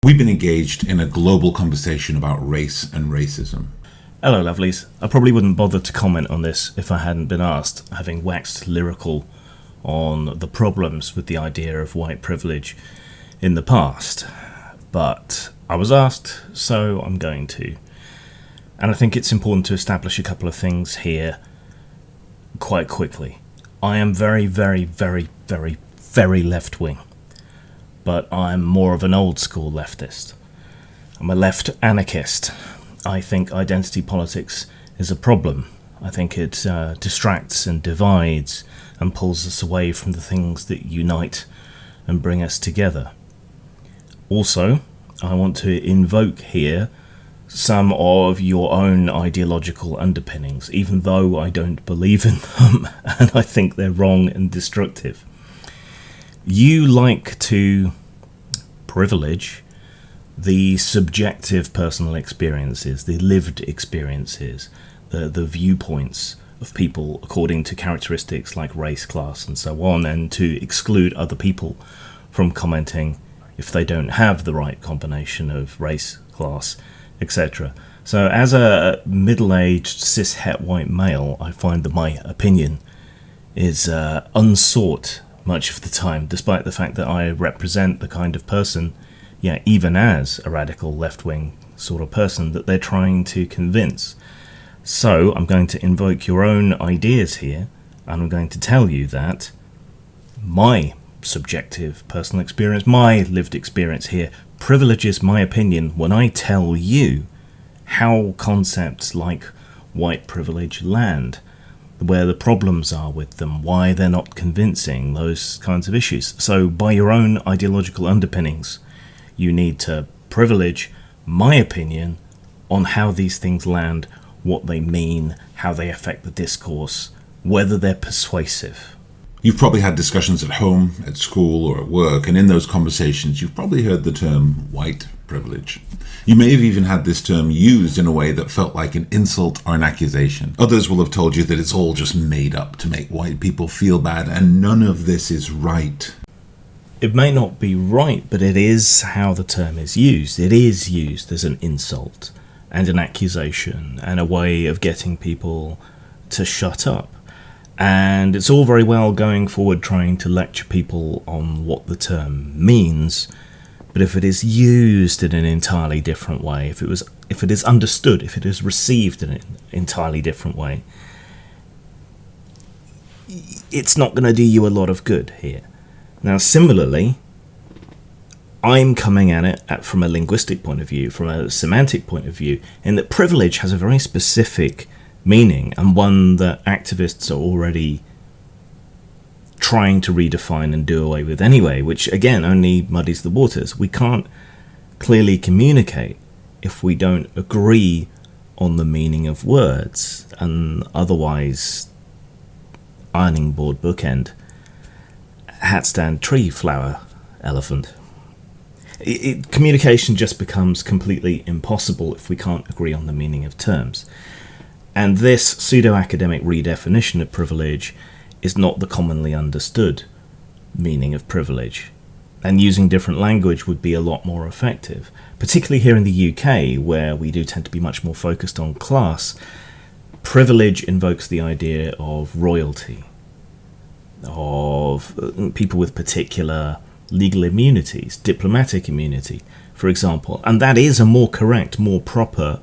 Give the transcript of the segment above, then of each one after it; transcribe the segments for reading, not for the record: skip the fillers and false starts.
We've been engaged in a global conversation about race and racism. Hello lovelies, I probably wouldn't bother to comment on this if I hadn't been asked, having waxed lyrical on the problems with the idea of white privilege in the past. But I was asked, so I'm going to. And I think it's important to establish a couple of things here quite quickly. I am very left-wing. But I'm more of an old-school leftist. I'm a left anarchist. I think identity politics is a problem. I think it distracts and divides and pulls us away from the things that unite and bring us together. Also, I want to invoke here some of your own ideological underpinnings, even though I don't believe in them and I think they're wrong and destructive. You like to privilege the subjective personal experiences, the lived experiences, the viewpoints of people according to characteristics like race, class, and so on, and to exclude other people from commenting if they don't have the right combination of race, class, etc. So as a middle-aged cishet white male, I find that my opinion is unsought much of the time, despite the fact that I represent the kind of person, even as a radical left-wing sort of person, that they're trying to convince. So I'm going to invoke your own ideas here, and I'm going to tell you that my subjective personal experience, my lived experience here, privileges my opinion when I tell you how concepts like white privilege land, where the problems are with them, why they're not convincing, those kinds of issues. So by your own ideological underpinnings, you need to privilege my opinion on how these things land, what they mean, how they affect the discourse, whether they're persuasive. You've probably had discussions at home, at school, or at work, and in those conversations you've probably heard the term white privilege. You may have even had this term used in a way that felt like an insult or an accusation. Others will have told you that it's all just made up to make white people feel bad, and none of this is right. It may not be right, but it is how the term is used. It is used as an insult and an accusation and a way of getting people to shut up. And it's all very well going forward trying to lecture people on what the term means, but if it is used in an entirely different way, if it is understood, if it is received in an entirely different way, it's not going to do you a lot of good here. Now, similarly, I'm coming at it from a linguistic point of view, from a semantic point of view, in that privilege has a very specific meaning, and one that activists are already trying to redefine and do away with anyway, which again only muddies the waters. We can't clearly communicate if we don't agree on the meaning of words, and otherwise ironing board bookend, hat stand, tree, flower, elephant. Communication just becomes completely impossible if we can't agree on the meaning of terms. And this pseudo-academic redefinition of privilege is not the commonly understood meaning of privilege. And using different language would be a lot more effective. Particularly here in the UK, where we do tend to be much more focused on class, privilege invokes the idea of royalty, of people with particular legal immunities, diplomatic immunity, for example. And that is a more correct, more proper,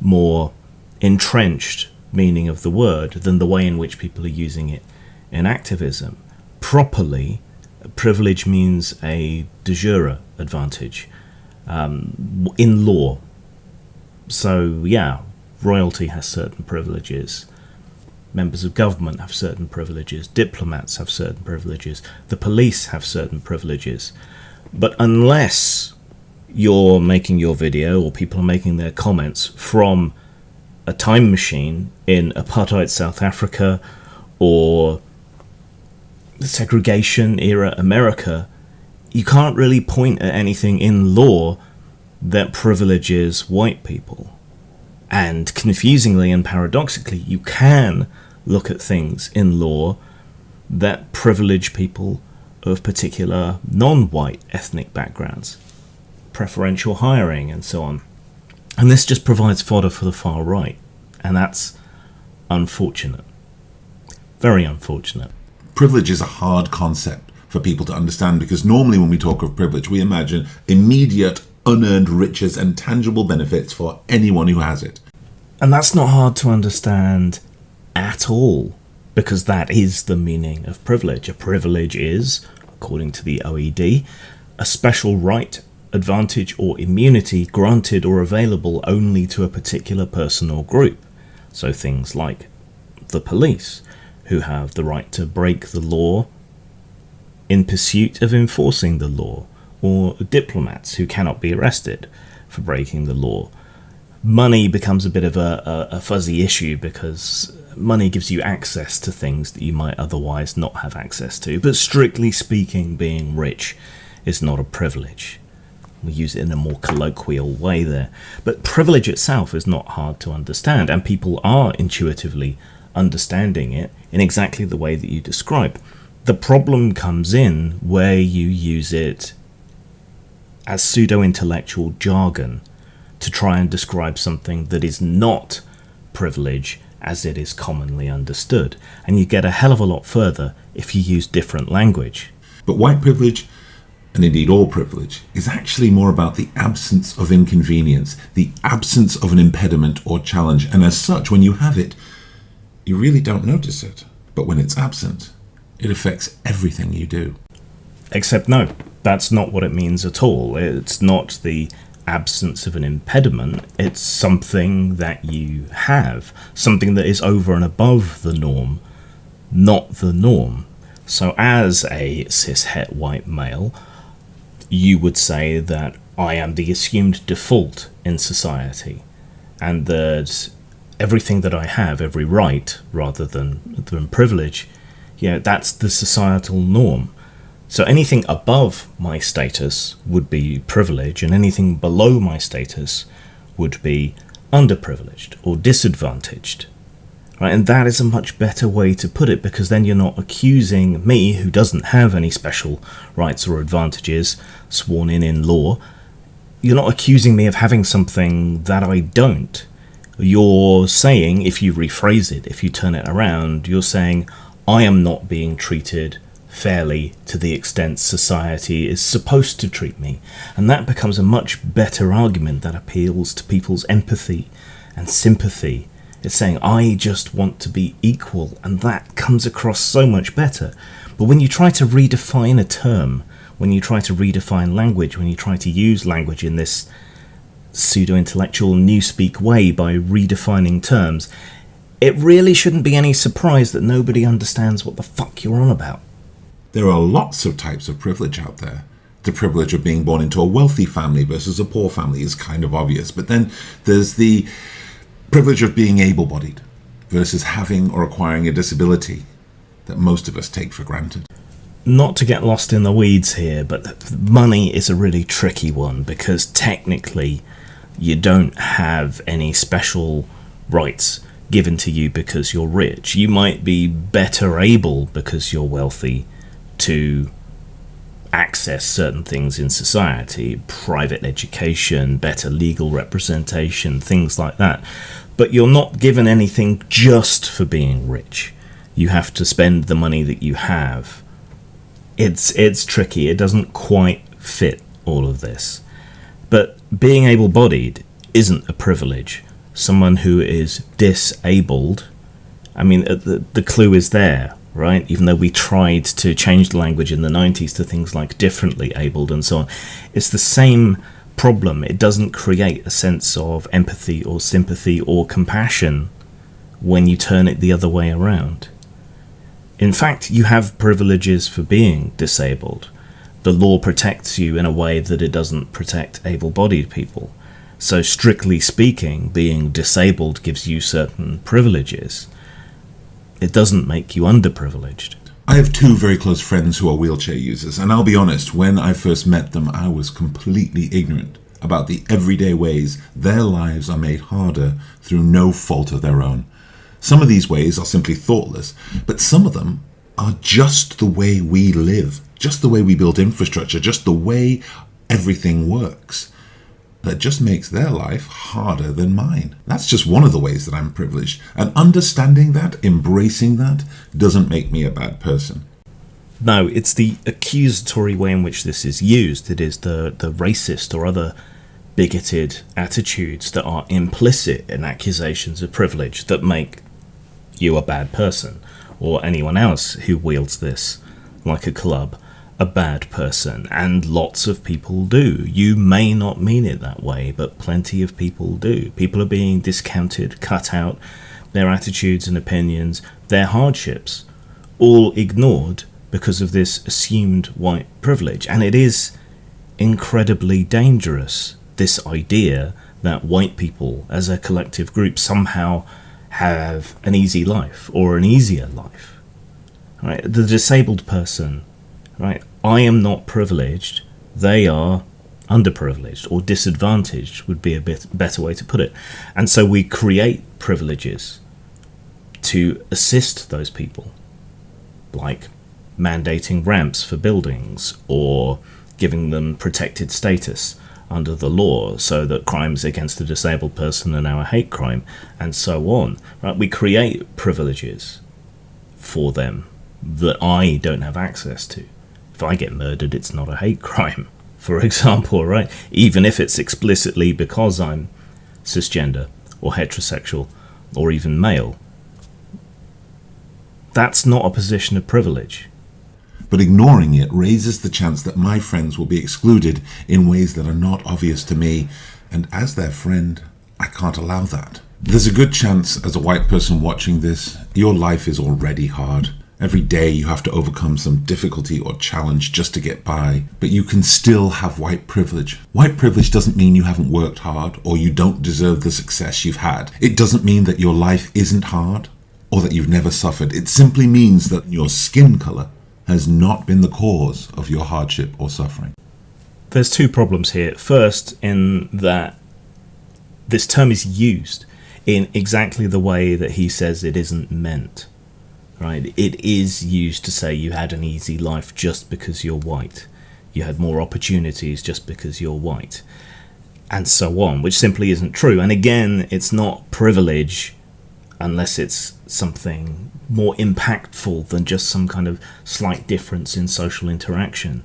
more entrenched meaning of the word than the way in which people are using it in activism. Properly, privilege means a de jure advantage in law. So royalty has certain privileges, members of government have certain privileges, diplomats have certain privileges, the police have certain privileges. But unless you're making your video or people are making their comments from a time machine in apartheid South Africa or segregation era America, you can't really point at anything in law that privileges white people. And confusingly and paradoxically, you can look at things in law that privilege people of particular non-white ethnic backgrounds. preferential hiring, and so on. And this just provides fodder for the far right. And that's unfortunate. Very unfortunate. Privilege is a hard concept for people to understand, because normally when we talk of privilege, we imagine immediate, unearned riches and tangible benefits for anyone who has it. And that's not hard to understand at all, because that is the meaning of privilege. A privilege is, according to the OED, a special right, advantage or immunity granted or available only to a particular person or group. So things like the police, who have the right to break the law in pursuit of enforcing the law, or diplomats who cannot be arrested for breaking the law. Money becomes a bit of a fuzzy issue, because money gives you access to things that you might otherwise not have access to. But strictly speaking, being rich is not a privilege. We use it in a more colloquial way there. But privilege itself is not hard to understand, and people are intuitively understanding it in exactly the way that you describe. The problem comes in where you use it as pseudo-intellectual jargon to try and describe something that is not privilege as it is commonly understood. And you get a hell of a lot further if you use different language. But white privilege, and indeed all privilege, is actually more about the absence of inconvenience, the absence of an impediment or challenge. And as such, when you have it, you really don't notice it. But when it's absent, it affects everything you do. Except no, that's not what it means at all. It's not the absence of an impediment. It's something that you have, something that is over and above the norm, not the norm. So as a cishet white male, you would say that I am the assumed default in society, and that everything that I have, every right rather than privilege, that's the societal norm. So anything above my status would be privilege, and anything below my status would be underprivileged or disadvantaged. Right? And that is a much better way to put it, because then you're not accusing me, who doesn't have any special rights or advantages sworn in law. You're not accusing me of having something that I don't. You're saying, if you rephrase it, if you turn it around, you're saying, I am not being treated fairly to the extent society is supposed to treat me. And that becomes a much better argument that appeals to people's empathy and sympathy. It's saying, I just want to be equal, and that comes across so much better. But when you try to redefine a term, when you try to redefine language, when you try to use language in this pseudo-intellectual newspeak way by redefining terms, it really shouldn't be any surprise that nobody understands what the fuck you're on about. There are lots of types of privilege out there. The privilege of being born into a wealthy family versus a poor family is kind of obvious. But then there's the privilege of being able-bodied versus having or acquiring a disability that most of us take for granted. Not to get lost in the weeds here, but money is a really tricky one, because technically you don't have any special rights given to you because you're rich. You might be better able, because you're wealthy, to access certain things in society, private education, better legal representation, things like that. But you're not given anything just for being rich. You have to spend the money that you have. It's tricky. It doesn't quite fit all of this. But being able-bodied isn't a privilege. Someone who is disabled, I mean, the clue is there, right? Even though we tried to change the language in the 90s to things like differently abled and so on, it's the same problem. It doesn't create a sense of empathy or sympathy or compassion when you turn it the other way around. In fact, you have privileges for being disabled. The law protects you in a way that it doesn't protect able-bodied people. So strictly speaking, being disabled gives you certain privileges. It doesn't make you underprivileged. I have two very close friends who are wheelchair users, and I'll be honest, when I first met them, I was completely ignorant about the everyday ways their lives are made harder through no fault of their own. Some of these ways are simply thoughtless, but some of them are just the way we live, just the way we build infrastructure, just the way everything works, that just makes their life harder than mine. That's just one of the ways that I'm privileged. And understanding that, embracing that, doesn't make me a bad person. No, it's the accusatory way in which this is used. It is the racist or other bigoted attitudes that are implicit in accusations of privilege that make you a bad person, or anyone else who wields this like a club a bad person. And lots of people do. You may not mean it that way, but plenty of people do. People are being discounted, cut out, their attitudes and opinions, their hardships, all ignored because of this assumed white privilege. And it is incredibly dangerous, this idea that white people as a collective group somehow have an easy life or an easier life. Right? The disabled person, right? I am not privileged, they are underprivileged or disadvantaged would be a bit better way to put it. And so we create privileges to assist those people, like mandating ramps for buildings or giving them protected status under the law so that crimes against the disabled person are now a hate crime, and so on. Right? We create privileges for them that I don't have access to. If I get murdered, it's not a hate crime, for example, right? Even if it's explicitly because I'm cisgender or heterosexual or even male. That's not a position of privilege. But ignoring it raises the chance that my friends will be excluded in ways that are not obvious to me, and as their friend, I can't allow that. There's a good chance, as a white person watching this, your life is already hard. Every day you have to overcome some difficulty or challenge just to get by, but you can still have white privilege. White privilege doesn't mean you haven't worked hard or you don't deserve the success you've had. It doesn't mean that your life isn't hard or that you've never suffered. It simply means that your skin color has not been the cause of your hardship or suffering. There's two problems here. First, in that this term is used in exactly the way that he says it isn't meant. Right? It is used to say you had an easy life just because you're white. You had more opportunities just because you're white. And so on, which simply isn't true. And again, it's not privilege unless it's something more impactful than just some kind of slight difference in social interaction.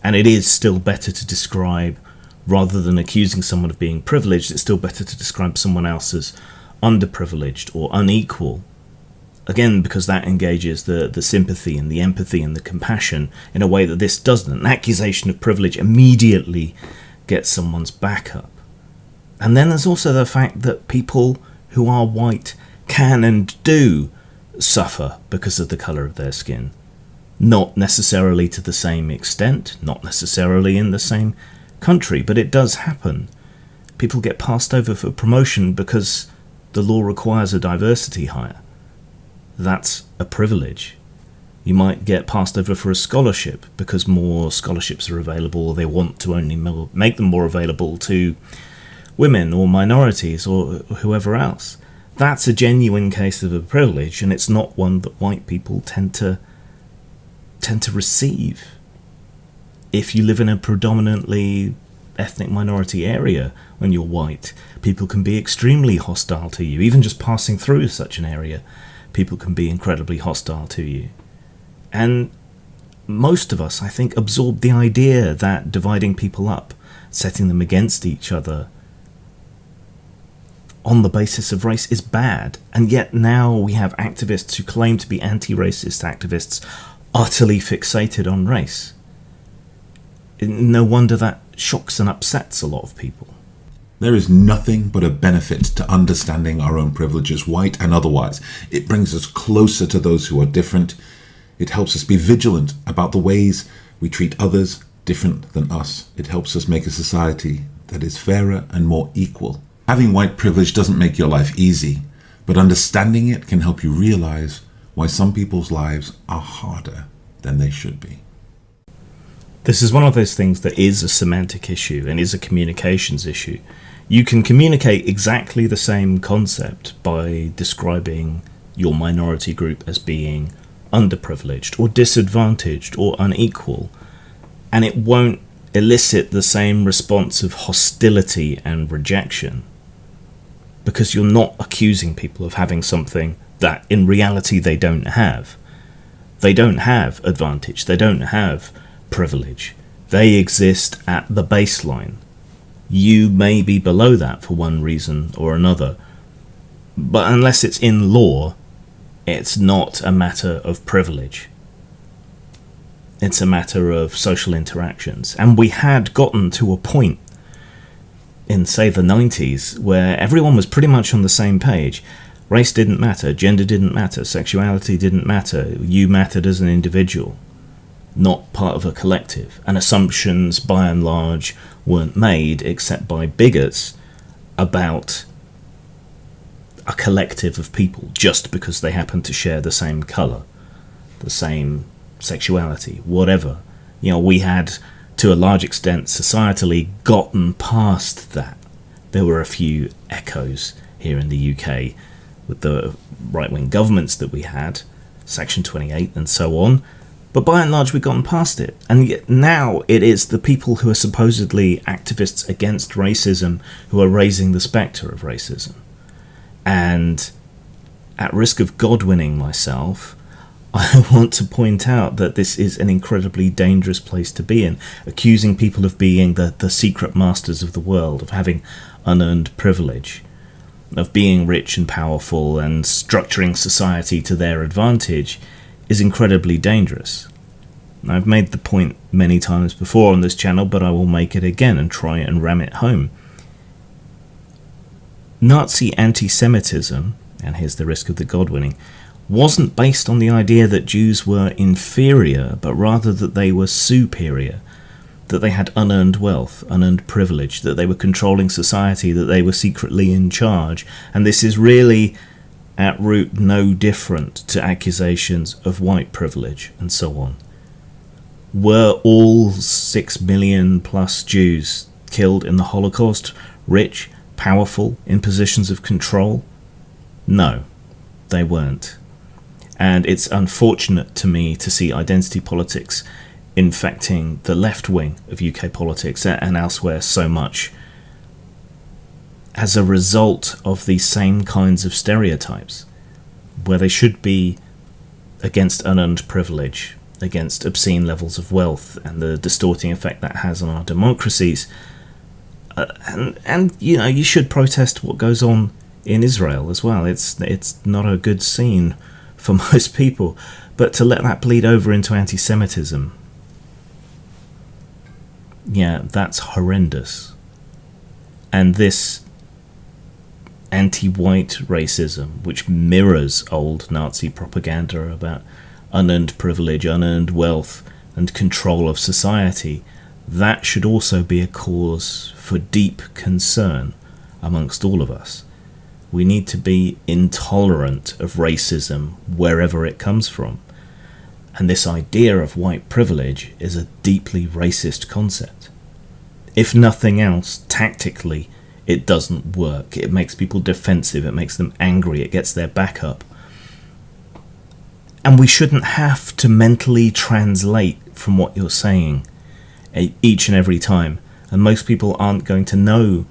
And it is still better to describe, rather than accusing someone of being privileged, it's still better to describe someone else as underprivileged or unequal. Again, because that engages the sympathy and the empathy and the compassion in a way that this doesn't. An accusation of privilege immediately gets someone's back up. And then there's also the fact that people who are white can and do suffer because of the colour of their skin. Not necessarily to the same extent, not necessarily in the same country, but it does happen. People get passed over for promotion because the law requires a diversity hire. That's a privilege. You might get passed over for a scholarship because more scholarships are available, or they want to only make them more available to women or minorities or whoever else. That's a genuine case of a privilege, and it's not one that white people tend to receive. If you live in a predominantly ethnic minority area when you're white, people can be extremely hostile to you. Even just passing through such an area, people can be incredibly hostile to you. And most of us, I think, absorb the idea that dividing people up, setting them against each other on the basis of race is bad. And yet now we have activists who claim to be anti-racist activists utterly fixated on race. No wonder that shocks and upsets a lot of people. There is nothing but a benefit to understanding our own privileges, white and otherwise. It brings us closer to those who are different. It helps us be vigilant about the ways we treat others different than us. It helps us make a society that is fairer and more equal. Having white privilege doesn't make your life easy, but understanding it can help you realize why some people's lives are harder than they should be. This is one of those things that is a semantic issue and is a communications issue. You can communicate exactly the same concept by describing your minority group as being underprivileged or disadvantaged or unequal, and it won't elicit the same response of hostility and rejection, because you're not accusing people of having something that in reality they don't have. They don't have advantage, they don't have privilege. They exist at the baseline. You may be below that for one reason or another, but unless it's in law, it's not a matter of privilege. It's a matter of social interactions. And we had gotten to a point in, say, the 90s where everyone was pretty much on the same page. Race didn't matter, gender didn't matter, sexuality didn't matter. You mattered as an individual, not part of a collective. And assumptions, by and large, weren't made except by bigots about a collective of people just because they happen to share the same colour, the same sexuality, whatever. You know, we had, to a large extent, societally gotten past that. There were a few echoes here in the UK with the right-wing governments that we had, Section 28 and so on, but by and large we've gotten past it. And yet now it is the people who are supposedly activists against racism who are raising the spectre of racism. And at risk of God-winning myself, I want to point out that this is an incredibly dangerous place to be in, accusing people of being the secret masters of the world, of having unearned privilege, of being rich and powerful and structuring society to their advantage is incredibly dangerous. I've made the point many times before on this channel, but I will make it again and try and ram it home. Nazi anti-Semitism, and here's the risk of the God-winning, wasn't based on the idea that Jews were inferior, but rather that they were superior, that they had unearned wealth, unearned privilege, that they were controlling society, that they were secretly in charge. And this is really, at root, no different to accusations of white privilege and so on. Were all 6 million plus Jews killed in the Holocaust rich, powerful, in positions of control? No, they weren't. And it's unfortunate to me to see identity politics infecting the left wing of UK politics and elsewhere so much as a result of these same kinds of stereotypes, where they should be against unearned privilege, against obscene levels of wealth and the distorting effect that has on our democracies. And you know, you should protest what goes on in Israel as well. It's not a good scene for most people, but to let that bleed over into anti-Semitism, yeah, that's horrendous. And this anti-white racism, which mirrors old Nazi propaganda about unearned privilege, unearned wealth, and control of society, that should also be a cause for deep concern amongst all of us. We need to be intolerant of racism wherever it comes from. And this idea of white privilege is a deeply racist concept. If nothing else, tactically, it doesn't work. It makes people defensive, it makes them angry, it gets their back up. And we shouldn't have to mentally translate from what you're saying each and every time. And most people aren't going to know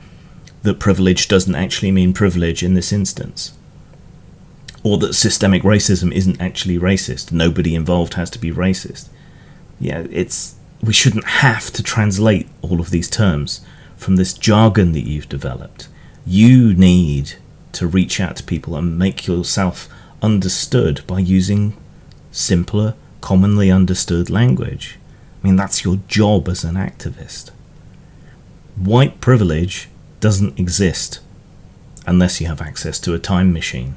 that privilege doesn't actually mean privilege in this instance. Or that systemic racism isn't actually racist. Nobody involved has to be racist. Yeah, we shouldn't have to translate all of these terms from this jargon that you've developed. You need to reach out to people and make yourself understood by using simpler, commonly understood language. I mean, that's your job as an activist. White privilege doesn't exist unless you have access to a time machine.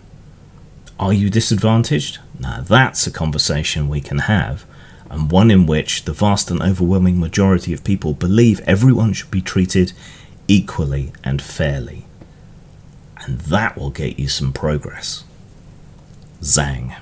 Are you disadvantaged? Now that's a conversation we can have, and one in which the vast and overwhelming majority of people believe everyone should be treated equally and fairly. And that will get you some progress. Zang.